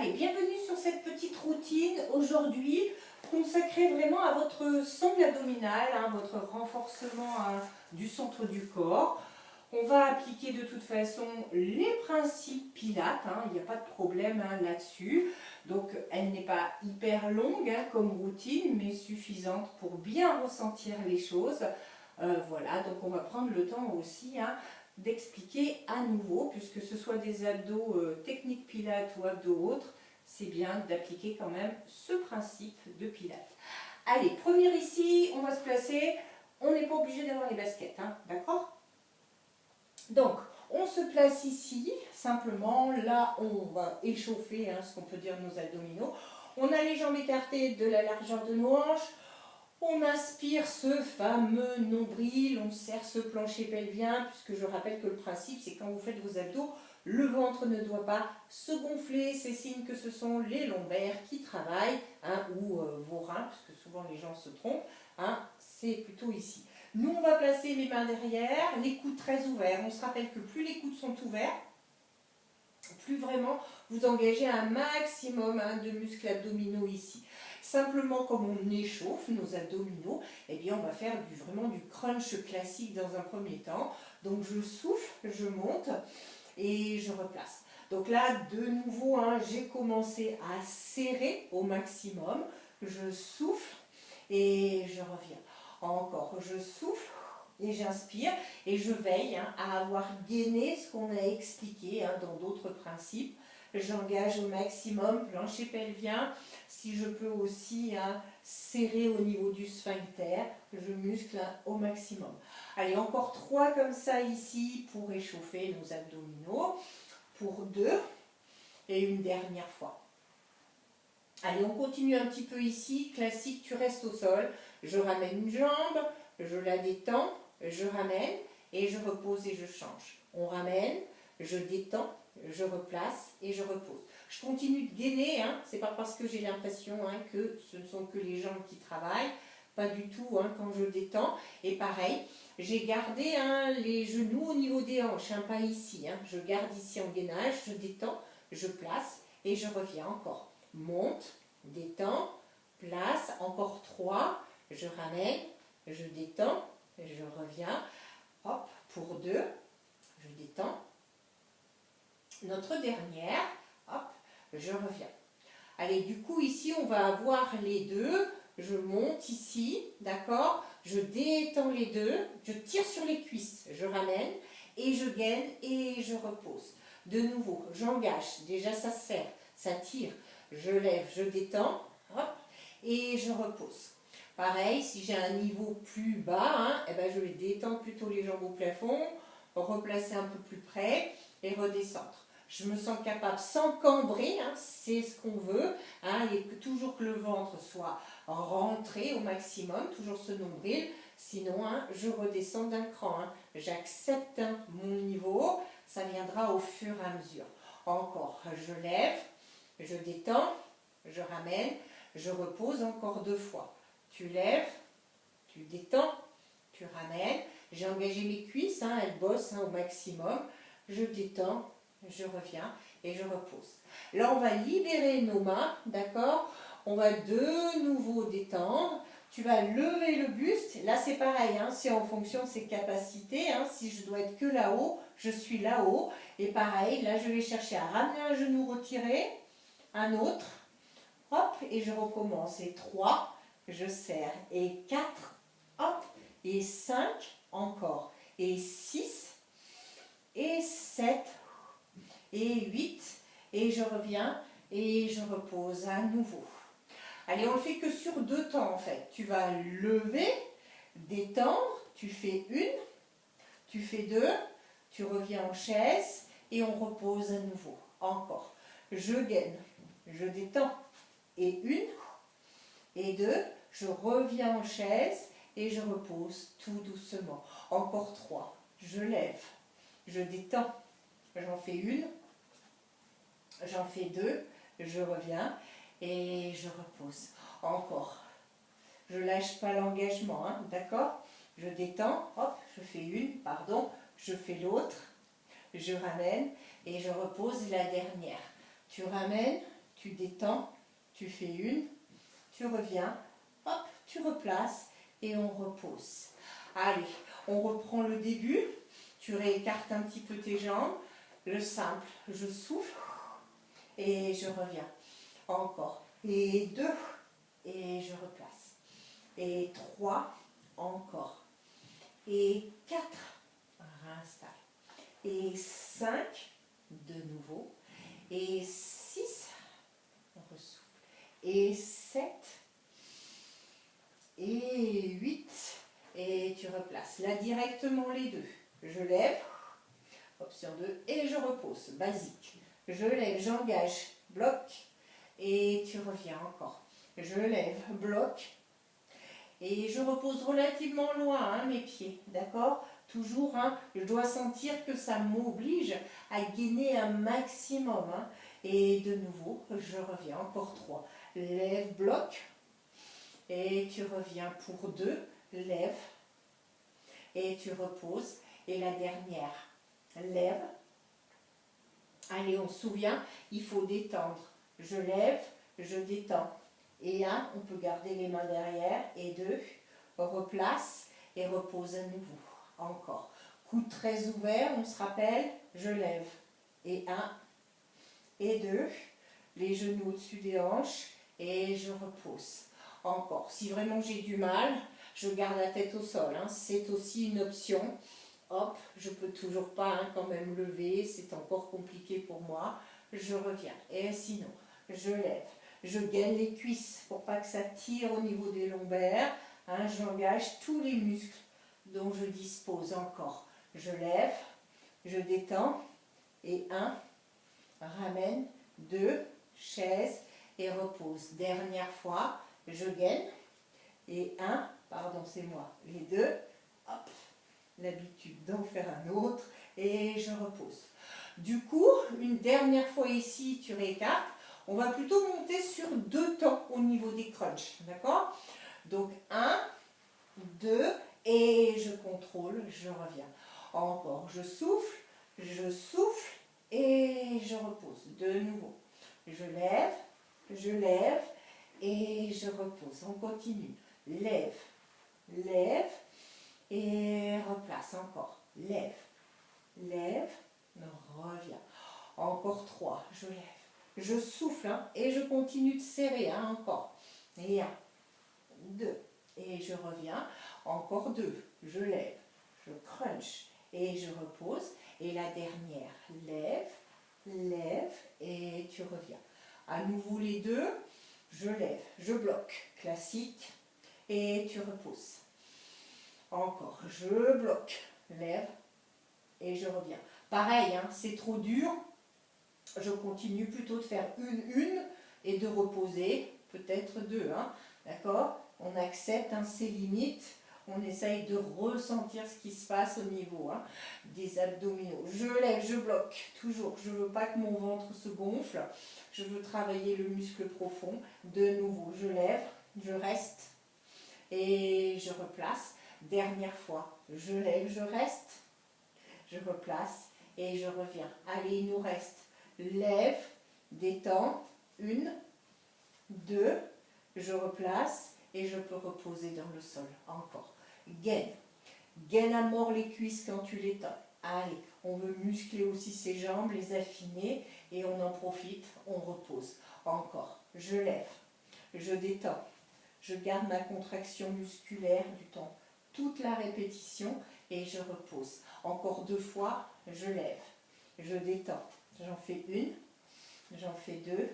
Allez, bienvenue sur cette petite routine aujourd'hui consacrée vraiment à votre sangle abdominale, votre renforcement du centre du corps. On va appliquer de toute façon les principes Pilates, il n'y a pas de problème là-dessus. Donc elle n'est pas hyper longue comme routine, mais suffisante pour bien ressentir les choses. Voilà, donc on va prendre le temps aussi d'expliquer à nouveau, puisque ce soit des abdos techniques Pilates ou abdos autres, c'est bien d'appliquer quand même ce principe de Pilates. Allez, première ici, on va se placer, on n'est pas obligé d'avoir les baskets, d'accord? Donc, on se place ici, simplement, là on va échauffer ce qu'on peut dire nos abdominaux. On a les jambes écartées de la largeur de nos hanches. On inspire ce fameux nombril, on serre ce plancher pelvien, puisque je rappelle que le principe, c'est quand vous faites vos abdos, le ventre ne doit pas se gonfler, c'est signe que ce sont les lombaires qui travaillent, ou vos reins, puisque souvent les gens se trompent, c'est plutôt ici. Nous, on va placer les mains derrière, les coudes très ouverts. On se rappelle que plus les coudes sont ouverts, plus vraiment vous engagez un maximum de muscles abdominaux ici. Simplement, comme on échauffe nos abdominaux, eh bien, on va faire vraiment du crunch classique dans un premier temps. Donc, je souffle, je monte et je replace. Donc là, de nouveau, j'ai commencé à serrer au maximum. Je souffle et je reviens. Encore, je souffle et j'inspire et je veille à avoir gainé ce qu'on a expliqué dans d'autres principes. J'engage au maximum plancher pelvien. Si je peux aussi serrer au niveau du sphincter, je muscle au maximum. Allez, encore 3 comme ça ici pour échauffer nos abdominaux. Pour 2 et une dernière fois. Allez, on continue un petit peu ici. Classique, tu restes au sol. Je ramène une jambe, je la détends, je ramène et je repose et je change. On ramène, je détends, je replace et je repose. Je continue de gainer, c'est pas parce que j'ai l'impression que ce ne sont que les jambes qui travaillent, pas du tout quand je détends. Et pareil, j'ai gardé les genoux au niveau des hanches, pas ici. Je garde ici en gainage, je détends, je place et je reviens encore. Monte, détends, place, encore 3, je ramène, je détends, je reviens. Hop, pour 2, je détends. Notre dernière, hop, je reviens. Allez, du coup, ici, on va avoir les deux. Je monte ici, d'accord? Je détends les deux, je tire sur les cuisses, je ramène et je gaine et je repose. De nouveau, j'engage. Déjà, ça serre, ça tire. Je lève, je détends, hop, et je repose. Pareil, si j'ai un niveau plus bas, je vais détendre plutôt les jambes au plafond, replacer un peu plus près et redescendre. Je me sens capable, sans cambrer, c'est ce qu'on veut, et toujours que le ventre soit rentré au maximum, toujours ce nombril, sinon je redescends d'un cran. J'accepte mon niveau, ça viendra au fur et à mesure. Encore, je lève, je détends, je ramène, je repose encore 2 fois. Tu lèves, tu détends, tu ramènes. J'ai engagé mes cuisses, elles bossent au maximum. Je détends, je reviens et je repose. Là, on va libérer nos mains, d'accord? On va de nouveau détendre. Tu vas lever le buste. Là, c'est pareil, c'est en fonction de ses capacités. Si je dois être que là-haut, je suis là-haut. Et pareil, là, je vais chercher à ramener un genou retiré, un autre. Hop, et je recommence. Et 3, je serre. Et 4, hop, et 5, encore. Et 6, et 7, et 8, et je reviens, et je repose à nouveau. Allez, on le fait que sur 2 temps en fait. Tu vas lever, détendre, tu fais 1, tu fais 2, tu reviens en chaise, et on repose à nouveau. Encore. Je gaine, je détends, et 1, et 2, je reviens en chaise, et je repose tout doucement. Encore 3, je lève, je détends, j'en fais 1, j'en fais 2, je reviens et je repose. Encore. Je lâche pas l'engagement, d'accord? Je détends, hop, je fais 1, pardon, je fais l'autre, je ramène et je repose la dernière. Tu ramènes, tu détends, tu fais une, tu reviens, hop, tu replaces et on repose. Allez, on reprend le début, tu réécartes un petit peu tes jambes, le simple, je souffle et je reviens. Encore, et 2, et je replace. Et 3, encore. Et 4, réinstalle. Et 5, de nouveau. Et 6, on ressouffle. Et 7, et 8, et tu replaces. Là, directement les deux. Je lève, option 2, et je repose, basique. Je lève, j'engage, bloc, et tu reviens encore. Je lève, bloc, et je repose relativement loin, hein, mes pieds, d'accord? Toujours, hein, je dois sentir que ça m'oblige à gainer un maximum. Hein, et de nouveau, je reviens, encore 3. Lève, bloc, et tu reviens pour 2. Lève, et tu reposes. Et la dernière, lève. Allez, on se souvient, il faut détendre. Je lève, je détends. Et 1, on peut garder les mains derrière. Et 2, replace et repose à nouveau. Encore. Coude très ouvert, on se rappelle, je lève. Et 1, et 2, les genoux au-dessus des hanches. Et je repose. Encore. Si vraiment j'ai du mal, je garde la tête au sol. Hein. C'est aussi une option. Hop, je peux toujours pas hein, quand même lever, c'est encore compliqué pour moi. Je reviens. Et sinon, je lève. Je gaine les cuisses pour pas que ça tire au niveau des lombaires. Hein, j'engage tous les muscles dont je dispose encore. Je lève, je détends. Et 1, ramène, 2, chaise et repose. Dernière fois, je gaine. Et 1, pardon, c'est moi. Les 2, hop. L'habitude d'en faire un autre et je repose. Du coup, une dernière fois ici, tu réécartes. On va plutôt monter sur 2 temps au niveau des crunchs, d'accord? Donc 1, 2 et je contrôle, je reviens. Encore, je souffle et je repose. De nouveau, je lève et je repose. On continue. Lève, lève. Et replace encore. Lève, lève, reviens. Encore 3, je lève. Je souffle hein, et je continue de serrer. Hein, encore. Et 1, 2. Et je reviens. Encore 2. Je lève. Je crunch. Et je repose. Et la dernière. Lève, lève. Et tu reviens. À nouveau les 2. Je lève. Je bloque. Classique. Et tu reposes. Encore, je bloque, lève et je reviens. Pareil, hein, c'est trop dur, je continue plutôt de faire une et de reposer, peut-être 2, hein, d'accord? On accepte hein, ses limites, on essaye de ressentir ce qui se passe au niveau hein, des abdominaux. Je lève, je bloque, toujours, je ne veux pas que mon ventre se gonfle, je veux travailler le muscle profond. De nouveau, je lève, je reste et je replace. Dernière fois, je lève, je reste, je replace et je reviens. Allez, il nous reste lève, détends, 1, 2, je replace et je peux reposer dans le sol. Encore. Gaine. Gaine à mort les cuisses quand tu les tends. Allez, on veut muscler aussi ses jambes, les affiner et on en profite, on repose. Encore. Je lève, je détends, je garde ma contraction musculaire du temps. Toute la répétition et je repose. Encore 2 fois, je lève, je détends. J'en fais 1, j'en fais 2,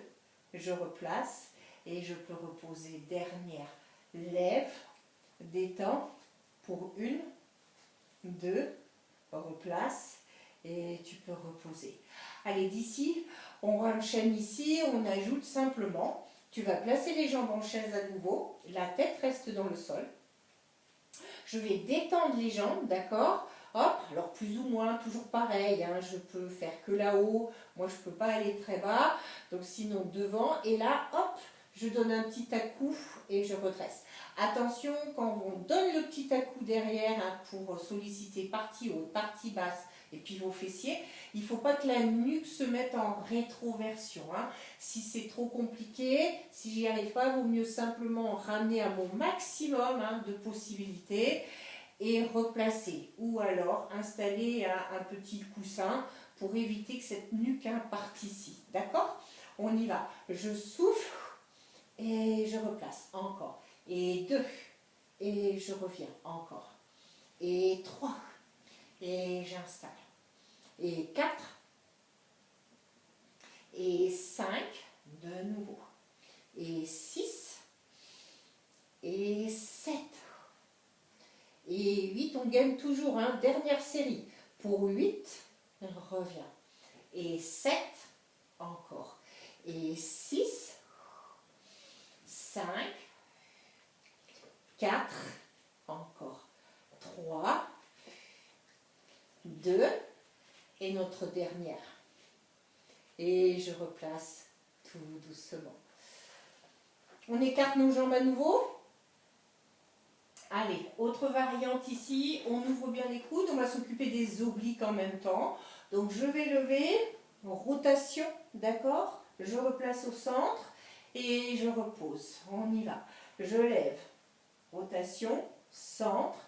je replace et je peux reposer. Dernière, lève, détends pour 1, 2, replace et tu peux reposer. Allez, d'ici, on enchaîne ici, on ajoute simplement, tu vas placer les jambes en chaise à nouveau, la tête reste dans le sol. Je vais détendre les jambes, d'accord? Hop, alors plus ou moins, toujours pareil, hein, je peux faire que là-haut, moi je ne peux pas aller très bas, donc sinon devant, et là, hop, je donne un petit à-coup et je redresse. Attention, quand on donne le petit à-coup derrière hein, pour solliciter partie haute, partie basse, Et puis vos fessiers, il ne faut pas que la nuque se mette en rétroversion. Hein. Si c'est trop compliqué, si j'y arrive pas, il vaut mieux simplement ramener à mon maximum de possibilités et replacer. Ou alors installer un petit coussin pour éviter que cette nuque parte ici. D'accord? On y va. Je souffle et je replace. Encore. Et 2. Et je reviens. Encore. Et 3. Et j'installe. Et 4. Et 5. De nouveau. Et 6. Et 7. Et 8. On gagne toujours. Dernière série. Pour 8. Reviens. Et 7. Encore. Et 6. 5. 4. Encore. 3. 2. Et notre dernière. Et je replace tout doucement. On écarte nos jambes à nouveau. Allez, autre variante ici. On ouvre bien les coudes. On va s'occuper des obliques en même temps. Donc je vais lever. Rotation, d'accord? Je replace au centre et je repose. On y va. Je lève. Rotation, centre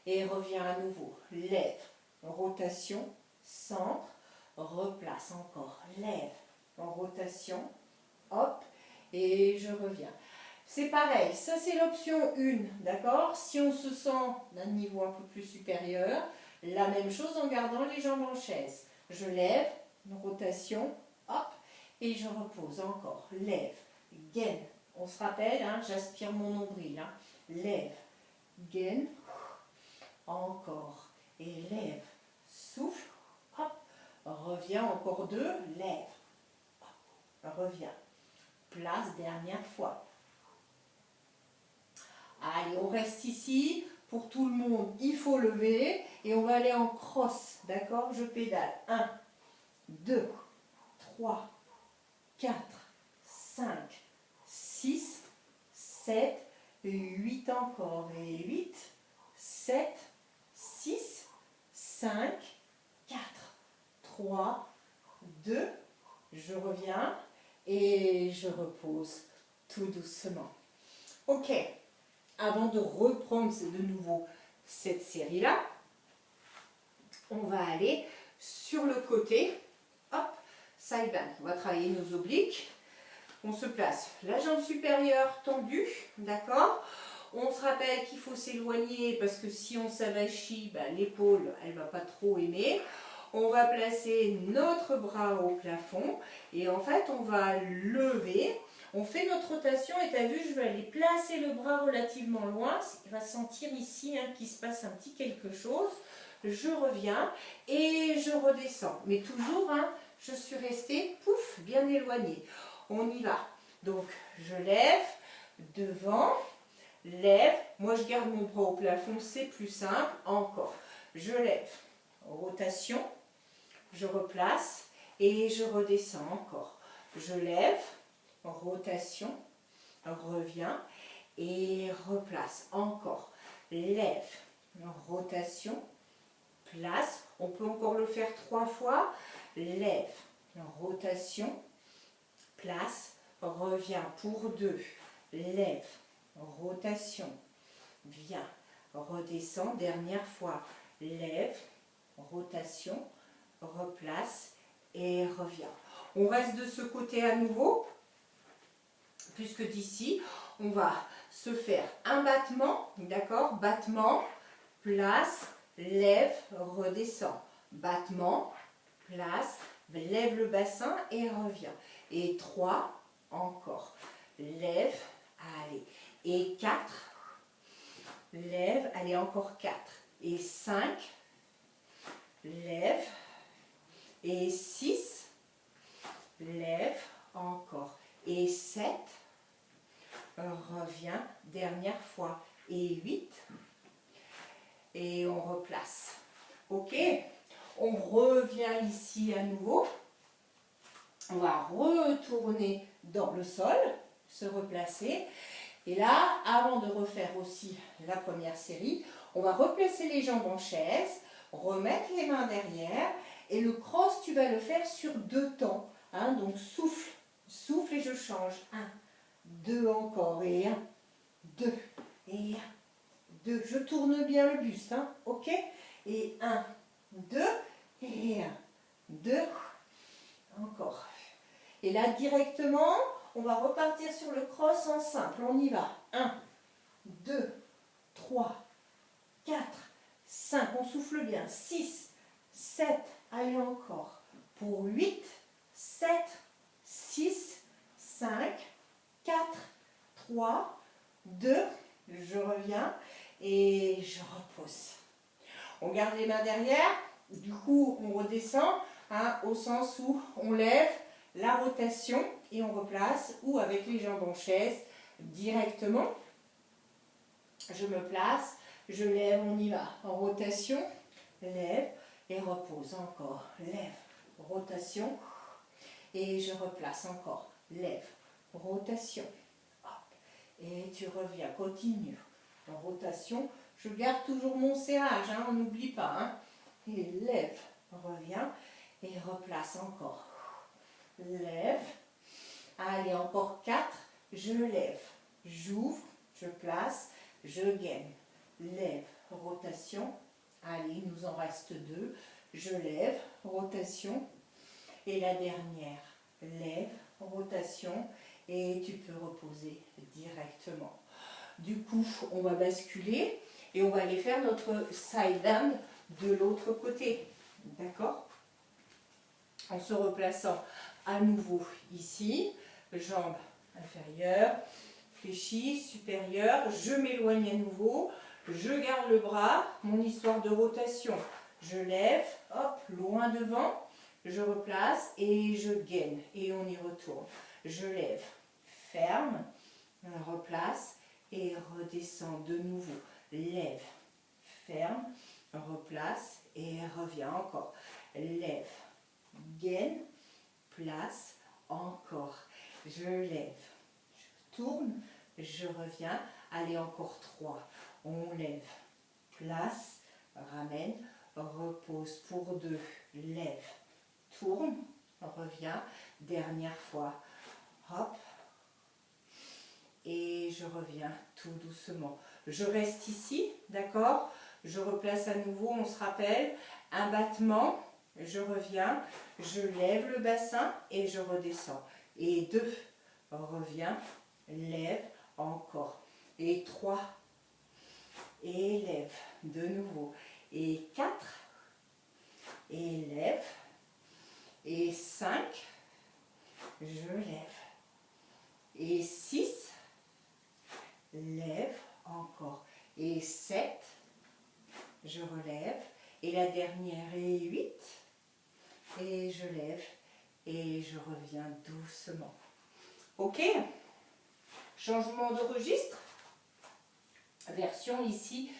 et reviens à nouveau. Lève. Rotation, centre, replace encore. Lève. En rotation, hop, et je reviens. C'est pareil, ça c'est l'option 1, d'accord? Si on se sent d'un niveau un peu plus supérieur, la même chose en gardant les jambes en chaise. Je lève, une rotation, hop, et je repose encore. Lève, gaine. On se rappelle, j'aspire mon nombril. Lève, gaine, encore, et lève, souffle, hop, reviens, encore 2, lève, hop, reviens, place, dernière fois. Allez, on reste ici. Pour tout le monde, il faut lever et on va aller en cross, d'accord? Je pédale. 1, 2, 3, 4, 5, 6, 7, 8 encore. Et 8, 7, 6, 5, 4, 3, 2, je reviens et je repose tout doucement. Ok. Avant de reprendre de nouveau cette série-là, on va aller sur le côté, hop, side bend. On va travailler nos obliques. On se place, la jambe supérieure tendue, d'accord? On se rappelle qu'il faut s'éloigner parce que si on s'avachit, l'épaule, elle ne va pas trop aimer. On va placer notre bras au plafond et en fait, on va lever. On fait notre rotation et tu as vu, je vais aller placer le bras relativement loin. Il va sentir ici qu'il se passe un petit quelque chose. Je reviens et je redescends. Mais toujours, je suis restée, pouf, bien éloignée. On y va. Donc, je lève, devant, lève. Moi, je garde mon bras au plafond, c'est plus simple. Encore. Je lève, rotation, je replace et je redescends encore. Je lève. Rotation, reviens et replace. Encore. Lève, rotation, place. On peut encore le faire 3 fois. Lève, rotation, place, reviens pour 2. Lève, rotation, viens, redescends. Dernière fois. Lève, rotation, replace et reviens. On reste de ce côté à nouveau. Puisque d'ici, on va se faire un battement, d'accord? Battement, place, lève, redescend. Battement, place, lève le bassin et reviens. Et 3, encore. Lève, allez. Et 4, lève, allez, encore 4. Et 5, lève. Et 6, lève, encore. Et 7, reviens, dernière fois, et 8, et on replace. Ok, on revient ici à nouveau, on va retourner dans le sol, se replacer, et là, avant de refaire aussi la première série, on va replacer les jambes en chaise, remettre les mains derrière. Et le cross, tu vas le faire sur 2 temps. Hein, donc souffle, souffle et je change. 1, 2 encore. Et 1, 2, et 1, 2. Je tourne bien le buste. Hein, ok? Et 1, 2, et 1, 2. Encore. Et là, directement, on va repartir sur le cross en simple. On y va. 1, 2, 3, 4, 5. On souffle bien. 6, 7. Allez encore. Pour 8, 7, 6, 5, 4, 3, 2. Je reviens et je repose. On garde les mains derrière. Du coup, on redescend hein, au sens où on lève la rotation et on replace, ou avec les jambes en chaise, directement. Je me place, je lève, on y va. En rotation, lève et repose encore. Lève, rotation et je replace encore. Lève, rotation. Hop. Et tu reviens, continue. En rotation, je garde toujours mon serrage, hein, on n'oublie pas. Hein. Et lève, reviens et replace encore. Lève. Allez, encore 4. Je lève. J'ouvre, je place, je gaine. Lève, rotation. Allez, il nous en reste 2. Je lève, rotation. Et la dernière, lève, rotation. Et tu peux reposer directement. Du coup, on va basculer et on va aller faire notre side hand de l'autre côté. D'accord? En se replaçant à nouveau ici, jambes inférieures, fléchies, supérieures, je m'éloigne à nouveau, je garde le bras, mon histoire de rotation, je lève, hop, loin devant, je replace et je gaine et on y retourne. Je lève, ferme, replace et redescend de nouveau, lève, ferme, replace et reviens encore, lève, gaine, place, encore, je lève, je tourne, je reviens, allez encore 3, on lève, place, ramène, repose pour 2, lève, tourne, reviens, dernière fois, hop, et je reviens tout doucement. Je reste ici, d'accord? Je replace à nouveau, on se rappelle, un battement, je reviens, je lève le bassin et je redescends. Et 2, reviens, lève, encore. Et 3, et lève, de nouveau. Et 4, et lève. Et 5, je lève. Et 6, lève, encore. Et 7, je relève. Et la dernière est 8. Et je lève. Et je reviens doucement. Ok? Changement de registre. Version ici,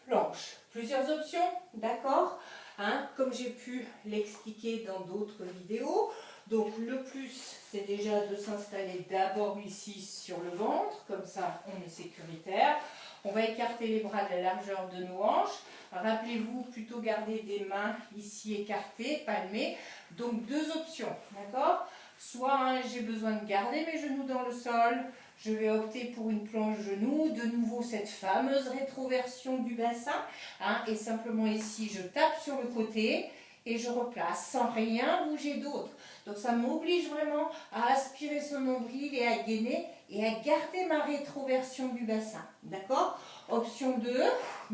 planche. Plusieurs options, d'accord? Hein, comme j'ai pu l'expliquer dans d'autres vidéos. Donc le plus, c'est déjà de s'installer d'abord ici sur le ventre, comme ça on est sécuritaire. On va écarter les bras de la largeur de nos hanches. Rappelez-vous, plutôt garder des mains ici écartées, palmées. Donc 2 options, d'accord? Soit hein, j'ai besoin de garder mes genoux dans le sol, je vais opter pour une planche genou. De nouveau cette fameuse rétroversion du bassin. Hein, et simplement ici, je tape sur le côté et je replace sans rien bouger d'autre. Donc ça m'oblige vraiment à aspirer son nombril et à gainer et à garder ma rétroversion du bassin. D'accord? Option 2,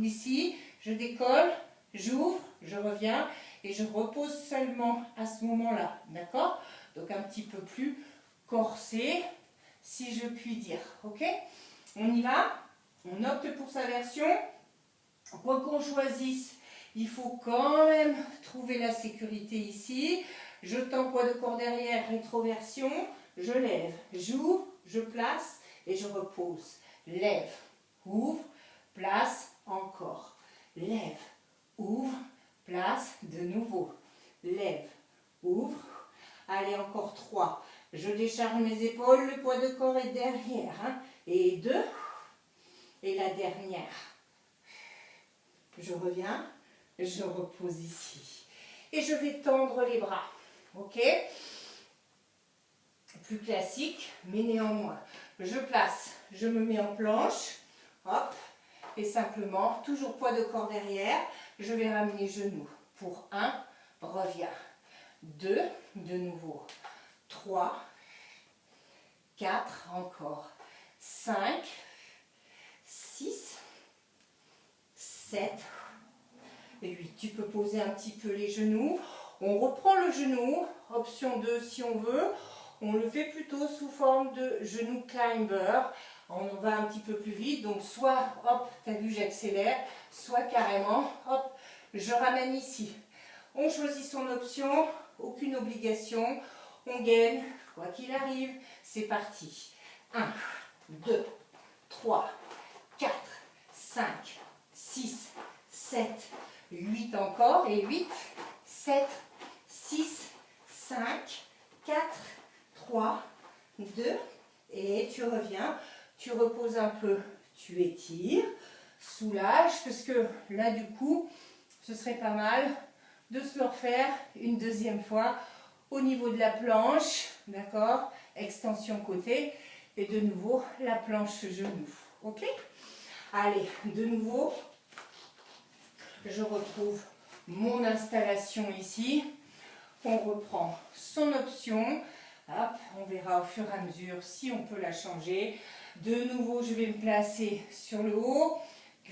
ici, je décolle, j'ouvre, je reviens et je repose seulement à ce moment-là. D'accord? Donc un petit peu plus corsé, si je puis dire. Ok? On y va? On opte pour sa version. Quoi qu'on choisisse, il faut quand même trouver la sécurité ici. Je tends poids de corps derrière, rétroversion. Je lève, j'ouvre, je place et je repose. Lève, ouvre, place, encore. Lève, ouvre, place, de nouveau. Lève, ouvre. Allez, encore 3. Je décharge mes épaules, le poids de corps est derrière. Hein. Et 2. Et la dernière. Je reviens, je repose ici. Et je vais tendre les bras. Ok? Plus classique, mais néanmoins. Je place, je me mets en planche. Hop. Et simplement, toujours poids de corps derrière. Je vais ramener genoux. Pour 1, reviens. 2, de nouveau. 3, 4, encore. 5, 6, 7, 8. Tu peux poser un petit peu les genoux. On reprend le genou. Option 2 si on veut. On le fait plutôt sous forme de genou climber. On va un petit peu plus vite. Donc soit, hop, tu as vu, j'accélère. Soit carrément, hop, je ramène ici. On choisit son option. Aucune obligation. On gaine, quoi qu'il arrive. C'est parti. 1, 2, 3, 4, 5, 6, 7, 8 encore. Et 8, 7, 6, 5, 4, 3, 2. Et tu reviens. Tu reposes un peu. Tu étires. Soulage. Parce que là, du coup, ce serait pas mal de se le refaire une deuxième fois au niveau de la planche. D'accord? Extension côté. Et de nouveau, la planche genou. Ok? Allez, de nouveau, je retrouve mon installation ici. On reprend son option. Hop, on verra au fur et à mesure si on peut la changer. De nouveau, je vais me placer sur le haut.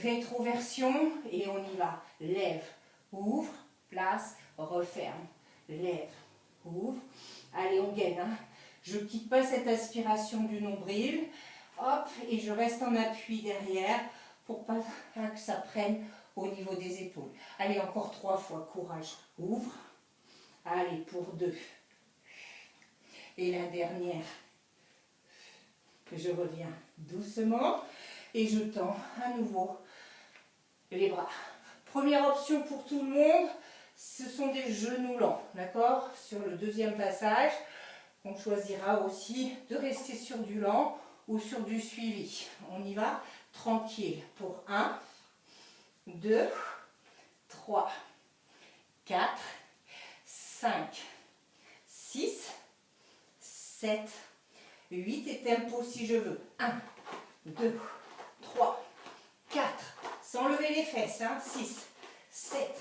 Rétroversion et on y va. Lève, ouvre, place, referme. Lève, ouvre. Allez, on gaine. Hein. Je ne quitte pas cette aspiration du nombril. Hop, et je reste en appui derrière pour pas que ça prenne au niveau des épaules. Allez, encore 3 fois. Courage. Ouvre. Allez, pour 2. Et la dernière. Je reviens doucement et je tends à nouveau les bras. Première option pour tout le monde, ce sont des genoux lents. D'accord? Sur le deuxième passage, on choisira aussi de rester sur du lent ou sur du suivi. On y va tranquille pour 1, 2, 3, 4, 5, 6, 7, 8 et tempo si je veux. 1, 2, 3, 4, sans lever les fesses. Hein. 6, 7,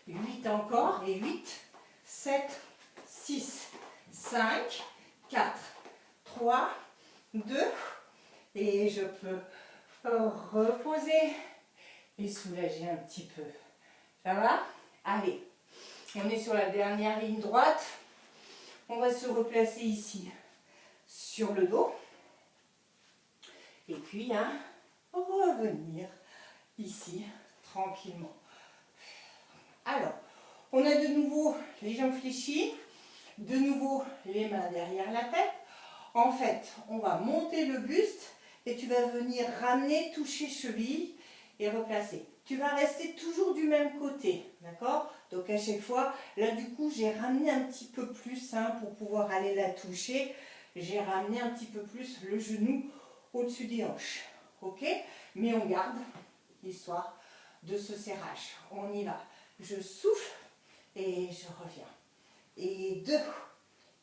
8 encore. Et 8, 7, 6, 5, 4, 3, 2. Et je peux reposer et soulager un petit peu. Ça va? Allez, on est sur la dernière ligne droite. On va se replacer ici sur le dos. Et puis, hein, revenir ici tranquillement. Alors, on a de nouveau les jambes fléchies, de nouveau les mains derrière la tête. En fait, on va monter le buste et tu vas venir ramener, toucher cheville et replacer. Tu vas rester toujours du même côté, d'accord? Donc à chaque fois, là du coup, j'ai ramené un petit peu plus hein, pour pouvoir aller la toucher. J'ai ramené un petit peu plus le genou au-dessus des hanches, ok? Mais on garde l'histoire de ce serrage. On y va. Je souffle et je reviens. Et 2,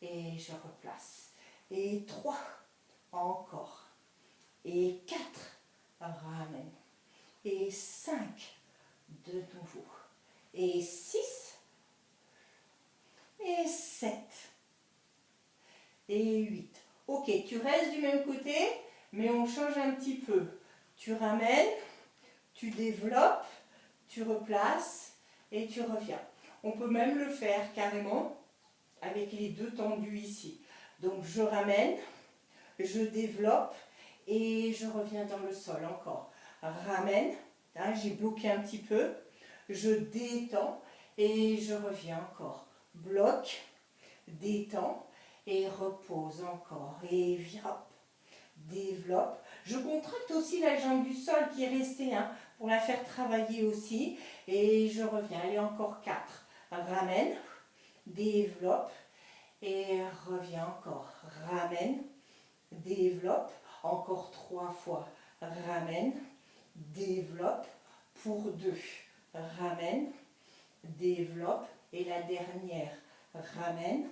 et je replace. Et 3, encore. Et 4, ramène. Et 5, de nouveau. Et 6, et 7, et 8. Ok, tu restes du même côté, mais on change un petit peu. Tu ramènes, tu développes, tu replaces et tu reviens. On peut même le faire carrément avec les deux tendus ici. Donc je ramène, je développe et je reviens dans le sol encore. Ramène, hein, j'ai bloqué un petit peu, je détends et je reviens encore. Bloque, détends et repose encore. Et hop, développe. Je contracte aussi la jambe du sol qui est restée hein, pour la faire travailler aussi. Et je reviens. Allez, encore 4. Ramène, développe et reviens encore. Ramène, développe. Encore 3 fois. Ramène, développe pour 2. Ramène, développe. Et la dernière, ramène,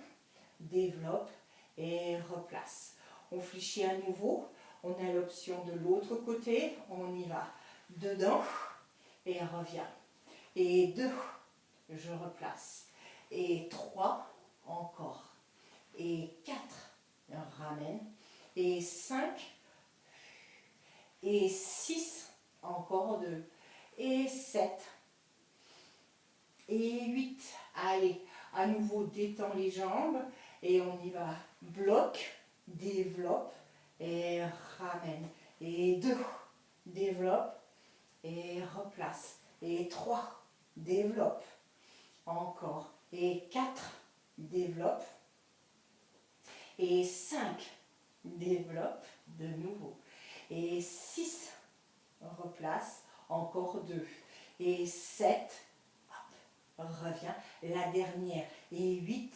développe et replace. On fléchit à nouveau. On a l'option de l'autre côté. On y va. Dedans et revient. Et 2, je replace. Et 3, encore. Et 4, ramène. Et 5, et 6, encore 2. Et 7, et 8. Allez, à nouveau, détends les jambes. Et on y va. Bloc, développe et ramène. Et 2, développe et replace. Et 3, développe. Encore. Et 4, développe. Et 5, développe de nouveau. Et 6, replace. Encore 2. Et 7, reviens. La dernière. Et 8.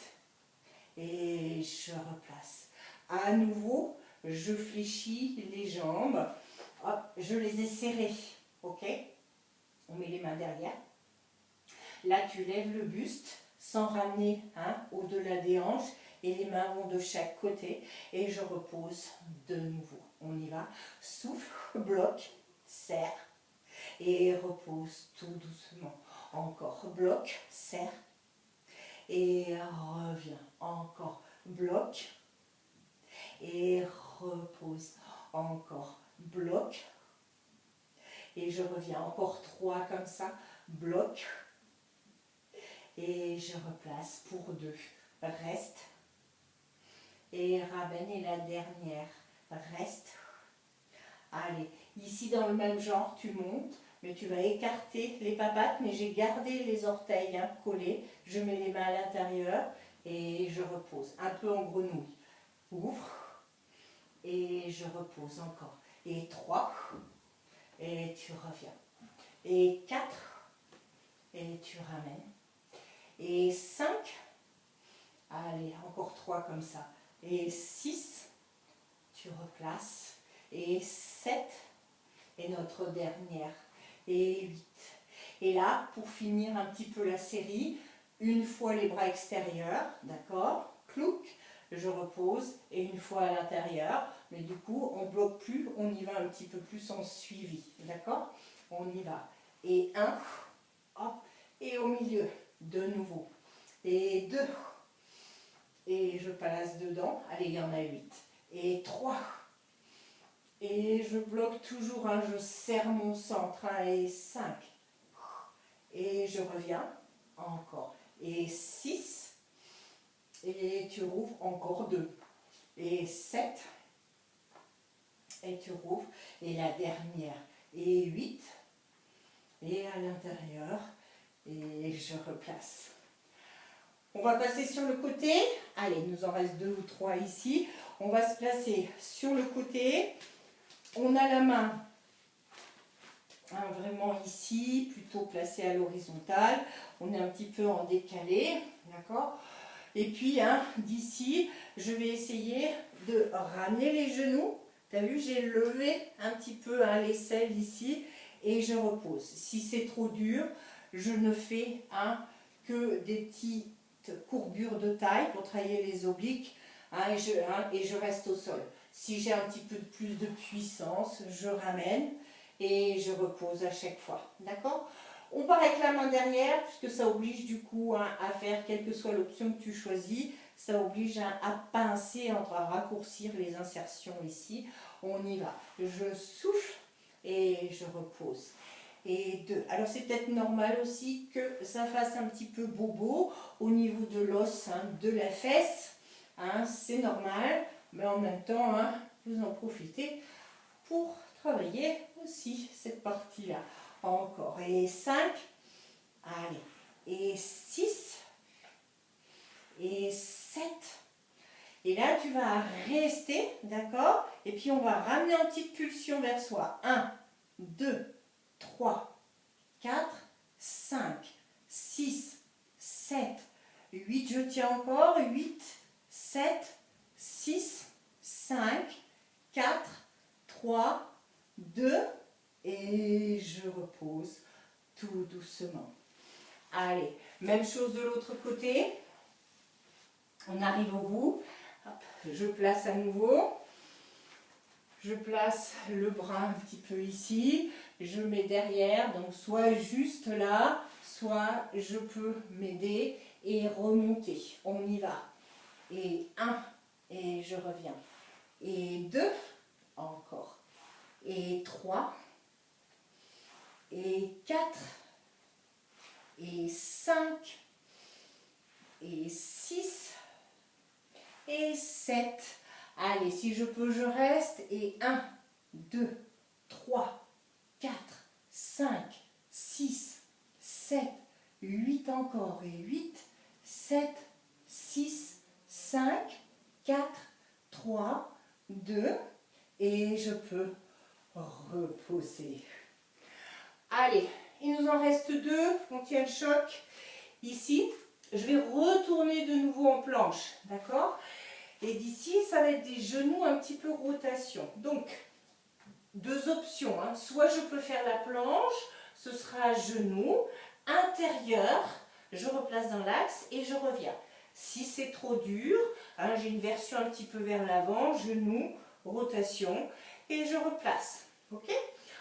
Et je replace. À nouveau, je fléchis les jambes. Hop, je les ai serrées. Ok? On met les mains derrière. Là, tu lèves le buste sans ramener au-delà des hanches. Et les mains vont de chaque côté. Et je repose de nouveau. On y va. Souffle, bloque, serre. Et repose tout doucement. Encore. Bloque, serre. Et reviens. Encore. Bloque. Et repose. Encore. Bloque. Et je reviens. Encore 3 comme ça. Bloque. Et je replace pour 2. Reste. Et ramène. Et la dernière. Reste. Allez. Ici dans le même genre, tu montes. Mais tu vas écarter les papates. Mais j'ai gardé les orteils collés. Je mets les mains à l'intérieur. Et je repose. Un peu en grenouille. Ouvre. Et je repose encore. Et 3. Et tu reviens. Et 4. Et tu ramènes. Et 5. Allez, encore 3 comme ça. Et 6. Tu replaces. Et 7. Et notre dernière. Et 8. Et là, pour finir un petit peu la série, une fois les bras extérieurs, d'accord, clouc, je repose, et une fois à l'intérieur, mais du coup, on ne bloque plus, on y va un petit peu plus en suivi, d'accord? On y va. Et 1, hop, et au milieu, de nouveau. Et 2, et je place dedans, allez, il y en a 8. Et 3, et je bloque toujours, je serre mon centre, et 5, et je reviens, encore, et 6, et tu rouvres encore 2, et 7, et tu rouvres, et la dernière, et 8, et à l'intérieur, et je replace. On va passer sur le côté, allez, il nous en reste 2 ou 3 ici, on va se placer sur le côté, on a la main vraiment ici, plutôt placée à l'horizontale, on est un petit peu en décalé, d'accord? Et puis d'ici, je vais essayer de ramener les genoux. Tu as vu, j'ai levé un petit peu l'aisselle ici et je repose. Si c'est trop dur, je ne fais que des petites courbures de taille pour travailler les obliques et je reste au sol. Si j'ai un petit peu plus de puissance, je ramène et je repose à chaque fois. D'accord ? On part avec la main derrière, puisque ça oblige du coup à faire, quelle que soit l'option que tu choisis, ça oblige à pincer, à raccourcir les insertions ici. On y va. Je souffle et je repose. Et 2. Alors c'est peut-être normal aussi que ça fasse un petit peu bobo au niveau de l'os de la fesse. C'est normal, mais en même temps, vous en profitez pour travailler aussi cette partie-là. Encore. Et 5. Allez. Et 6. Et 7. Et là, tu vas rester, d'accord? Et puis, on va ramener en petite pulsion vers soi. 1, 2, 3, 4, 5, 6, 7, 8. Je tiens encore. 8, 7, 6, 5, 4, 3, 2, et je repose tout doucement. Allez, même chose de l'autre côté. On arrive au bout. Hop, je place à nouveau. Je place le bras un petit peu ici. Je mets derrière, donc soit juste là, soit je peux m'aider et remonter. On y va. Et 1, et je reviens. Et 2, encore. Et 3, et 4, et 5, et 6, et 7. Allez, si je peux, je reste. Et 1, 2, 3, 4, 5, 6, 7, 8 encore. Et 8, 7, 6, 5, 4, 3, 2. Et je peux reposer. Allez, il nous en reste 2. On tient le choc ici. Je vais retourner de nouveau en planche. D'accord? Et d'ici, ça va être des genoux un petit peu rotation. Donc, 2 options. Hein. Soit je peux faire la planche, ce sera genoux, intérieur, je replace dans l'axe et je reviens. Si c'est trop dur, hein, j'ai une version un petit peu vers l'avant, genoux, rotation et je replace. Ok?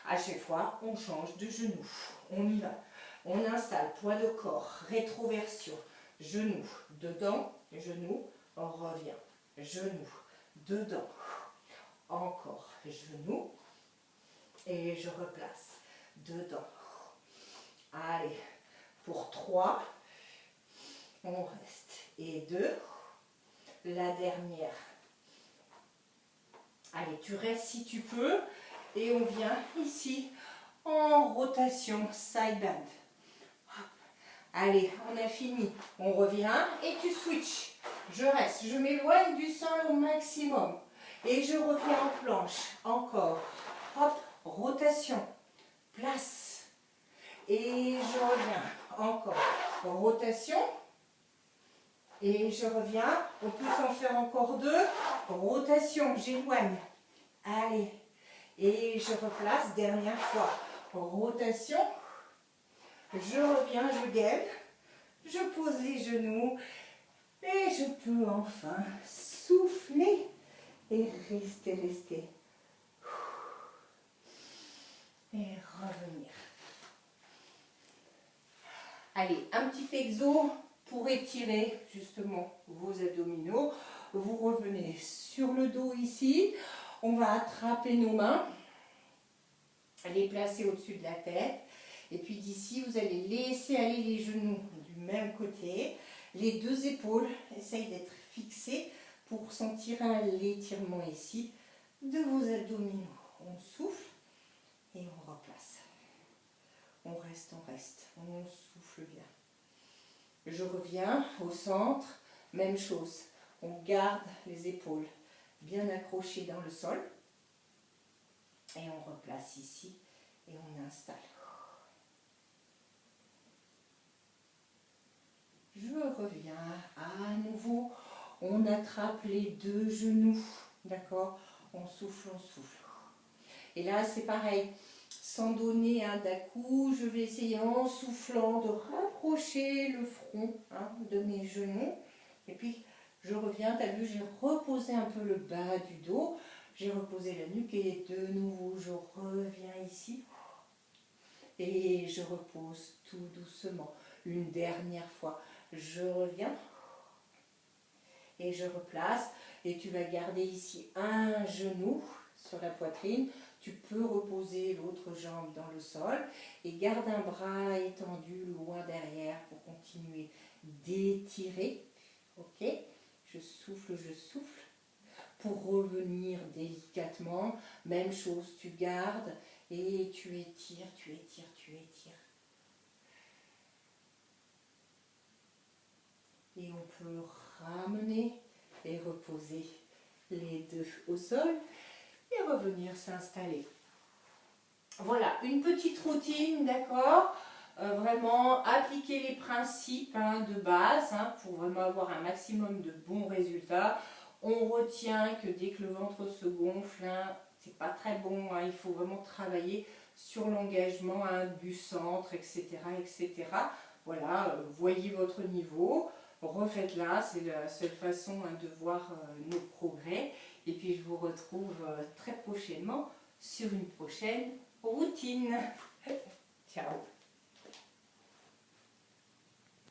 À chaque fois, on change de genou. On y va. On installe poids de corps, rétroversion, genou, dedans, genou, on revient. Genou, dedans, encore, genou, et je replace, dedans. Allez, pour 3, on reste, et 2, la dernière. Allez, tu restes si tu peux, et on vient ici, en rotation, side bend. Allez, on a fini, on revient, et tu switches. Je reste, je m'éloigne du sol au maximum. Et je reviens en planche. Encore. Hop, rotation. Place. Et je reviens. Encore. Rotation. Et je reviens. On peut en faire encore 2. Rotation, j'éloigne. Allez. Et je replace. Dernière fois. Rotation. Je reviens, je gaine. Je pose les genoux. Et je peux enfin souffler et rester. Et revenir. Allez, un petit exo pour étirer justement vos abdominaux. Vous revenez sur le dos ici. On va attraper nos mains, les placer au-dessus de la tête. Et puis d'ici, vous allez laisser aller les genoux du même côté. Les 2 épaules essayent d'être fixées pour sentir l'étirement ici de vos abdominaux. On souffle et on replace. On reste, on souffle bien. Je reviens au centre, même chose. On garde les épaules bien accrochées dans le sol. Et on replace ici et on installe. Je reviens à nouveau. On attrape les 2 genoux. D'accord? On souffle. Et là, c'est pareil. Sans donner un d'un-coup, je vais essayer en soufflant de rapprocher le front de mes genoux. Et puis, je reviens. Tu as vu, j'ai reposé un peu le bas du dos. J'ai reposé la nuque et de nouveau, je reviens ici. Et je repose tout doucement. Une dernière fois. Je reviens et je replace et tu vas garder ici un genou sur la poitrine. Tu peux reposer l'autre jambe dans le sol et garde un bras étendu loin derrière pour continuer d'étirer. Ok? Je souffle pour revenir délicatement. Même chose, tu gardes et tu étires. Et on peut ramener et reposer les 2 au sol et revenir s'installer. Voilà, une petite routine, d'accord? Vraiment appliquer les principes de base pour vraiment avoir un maximum de bons résultats. On retient que dès que le ventre se gonfle, c'est pas très bon, il faut vraiment travailler sur l'engagement du centre, etc. voilà, voyez votre niveau, refaites-la, c'est la seule façon de voir nos progrès. Et puis je vous retrouve très prochainement sur une prochaine routine.